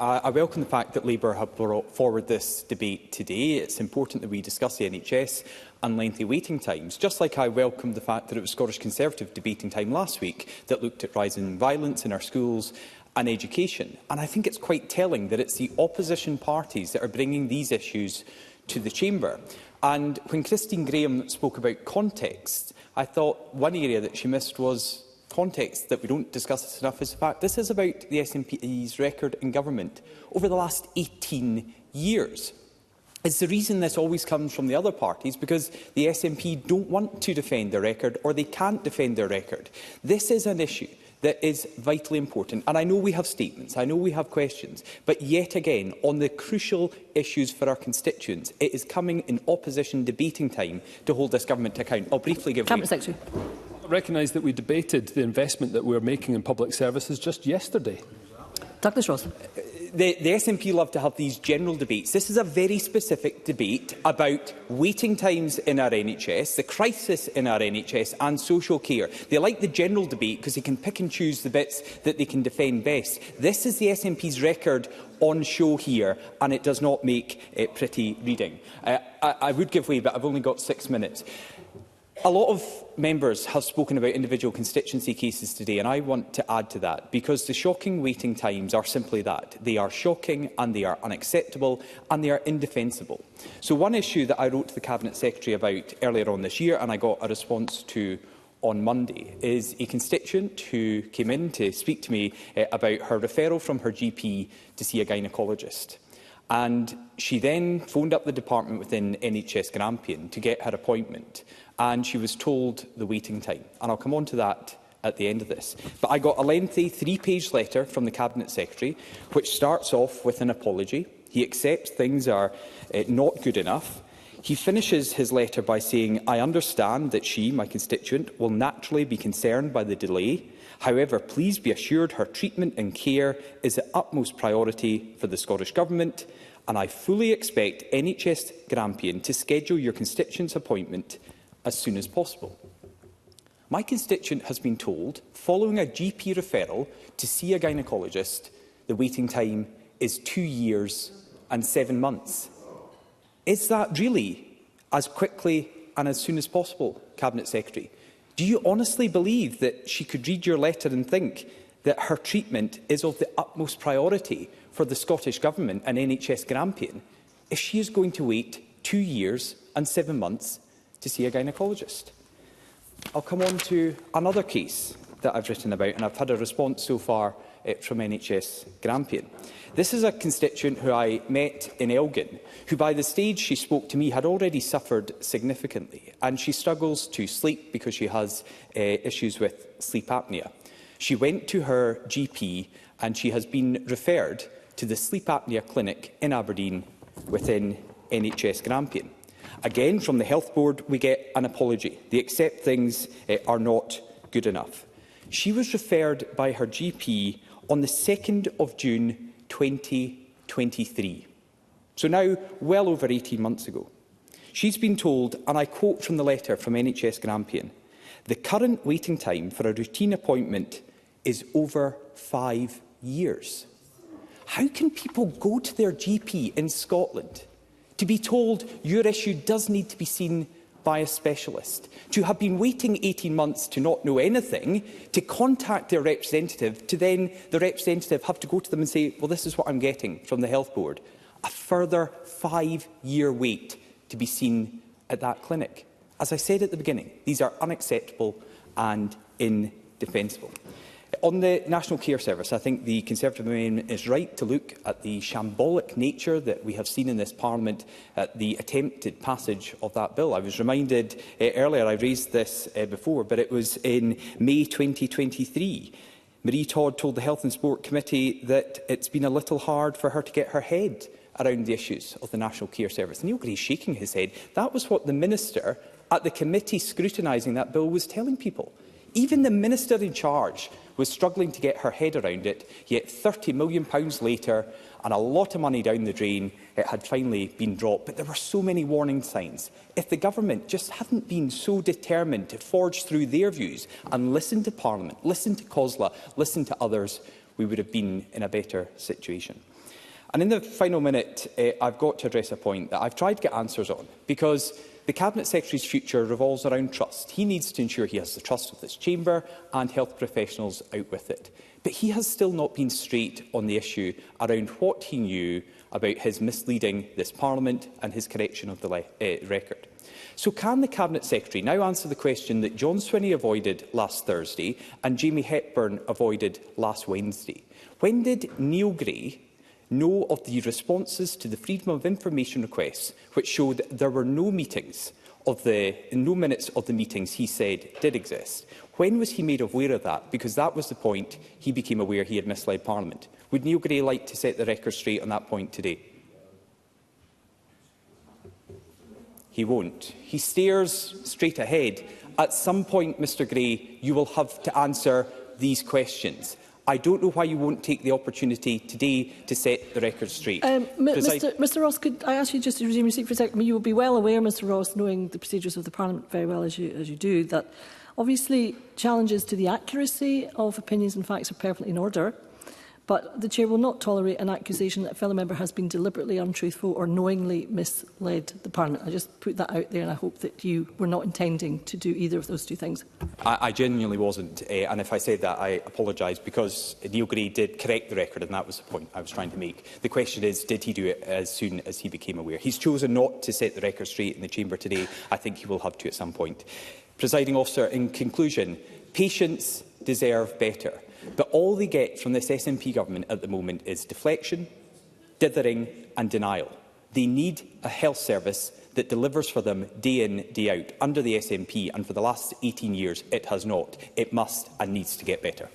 I welcome the fact that Labour have brought forward this debate today. It's important that we discuss the NHS and lengthy waiting times, just like I welcome the fact that it was Scottish Conservative debating time last week that looked at rising violence in our schools and education. And I think it's quite telling that it's the opposition parties that are bringing these issues to the Chamber. And when Christine Graham spoke about context, I thought one area that she missed was context that we don't discuss this enough is the fact this is about the SNP's record in government over the last 18 years. It's the reason this always comes from the other parties, because the SNP don't want to defend their record, or they can't defend their record. This is an issue that is vitally important. And I know we have statements, I know we have questions, but yet again, on the crucial issues for our constituents, it is coming in opposition debating time to hold this government to account. I'll briefly give Cabinet Secretary. I recognise that we debated the investment that we're making in public services just yesterday. Douglas Ross. The SNP love to have these general debates. This is a very specific debate about waiting times in our NHS, the crisis in our NHS and social care. They like the general debate because they can pick and choose the bits that they can defend best. This is the SNP's record on show here, and it does not make pretty reading. I would give way, but I've only got 6 minutes. A lot of members have spoken about individual constituency cases today, and I want to add to that, because the shocking waiting times are simply that. They are shocking, and they are unacceptable, and they are indefensible. So one issue that I wrote to the Cabinet Secretary about earlier on this year, and I got a response to on Monday, is a constituent who came in to speak to me about her referral from her GP to see a gynaecologist. And she then phoned up the department within NHS Grampian to get her appointment, and she was told the waiting time. And I'll come on to that at the end of this. But I got a lengthy 3-page letter from the Cabinet Secretary, which starts off with an apology. He accepts things are not good enough. He finishes his letter by saying, "I understand that she, my constituent, will naturally be concerned by the delay. However, please be assured her treatment and care is the utmost priority for the Scottish Government, and I fully expect NHS Grampian to schedule your constituent's appointment as soon as possible." My constituent has been told, following a GP referral to see a gynaecologist, the waiting time is 2 years and 7 months. Is that really as quickly and as soon as possible, Cabinet Secretary? Do you honestly believe that she could read your letter and think that her treatment is of the utmost priority for the Scottish Government and NHS Grampian if she is going to wait 2 years and 7 months to see a gynaecologist? I'll come on to another case that I've written about, and I've had a response so far from NHS Grampian. This is a constituent who I met in Elgin, who by the stage she spoke to me had already suffered significantly, and she struggles to sleep because she has issues with sleep apnoea. She went to her GP and she has been referred to the sleep apnoea clinic in Aberdeen within NHS Grampian. Again, from the Health Board, we get an apology. They accept things are not good enough. She was referred by her GP on the 2nd of June 2023. So now, well over 18 months ago. She's been told, and I quote from the letter from NHS Grampian, "The current waiting time for a routine appointment is over 5 years." How can people go to their GP in Scotland to be told your issue does need to be seen by a specialist, to have been waiting 18 months to not know anything, to contact their representative, to then the representative have to go to them and say, well, this is what I'm getting from the Health Board. A further 5-year wait to be seen at that clinic. As I said at the beginning, these are unacceptable and indefensible. On the National Care Service, I think the Conservative Amendment is right to look at the shambolic nature that we have seen in this Parliament at the attempted passage of that bill. I was reminded earlier, I raised this before, but it was in May 2023. Marie Todd told the Health and Sport Committee that it's been a little hard for her to get her head around the issues of the National Care Service. Neil Gray's shaking his head. That was what the Minister at the committee scrutinising that bill was telling people. Even the Minister in charge was struggling to get her head around it, yet £30 million later and a lot of money down the drain, it had finally been dropped. But there were so many warning signs. If the Government just hadn't been so determined to forge through their views and listen to Parliament, listen to COSLA, listen to others, we would have been in a better situation. And in the final minute, I've got to address a point that I've tried to get answers on, because the Cabinet Secretary's future revolves around trust. He needs to ensure he has the trust of this chamber and health professionals out with it. But he has still not been straight on the issue around what he knew about his misleading this Parliament and his correction of the record. So can the Cabinet Secretary now answer the question that John Swinney avoided last Thursday and Jamie Hepburn avoided last Wednesday? When did Neil Gray know of the responses to the Freedom of Information requests, which showed there were no minutes of the meetings he said did exist? When was he made aware of that? Because that was the point he became aware he had misled Parliament. Would Neil Gray like to set the record straight on that point today? He won't. He stares straight ahead. At some point, Mr Gray, you will have to answer these questions. I don't know why you won't take the opportunity today to set the record straight. Mr Ross, could I ask you just to resume your seat for a second? You will be well aware, Mr Ross, knowing the procedures of the Parliament very well as you do, that obviously challenges to the accuracy of opinions and facts are perfectly in order. But the Chair will not tolerate an accusation that a fellow member has been deliberately untruthful or knowingly misled the Parliament. I just put that out there, and I hope that you were not intending to do either of those two things. I genuinely wasn't, and if I said that, I apologise, because Neil Gray did correct the record, and that was the point I was trying to make. The question is, did he do it as soon as he became aware? He's chosen not to set the record straight in the chamber today. I think he will have to at some point. Presiding Officer, in conclusion, patients deserve better. But all they get from this SNP government at the moment is deflection, dithering and denial. They need a health service that delivers for them day in, day out. Under the SNP, and for the last 18 years, it has not. It must and needs to get better.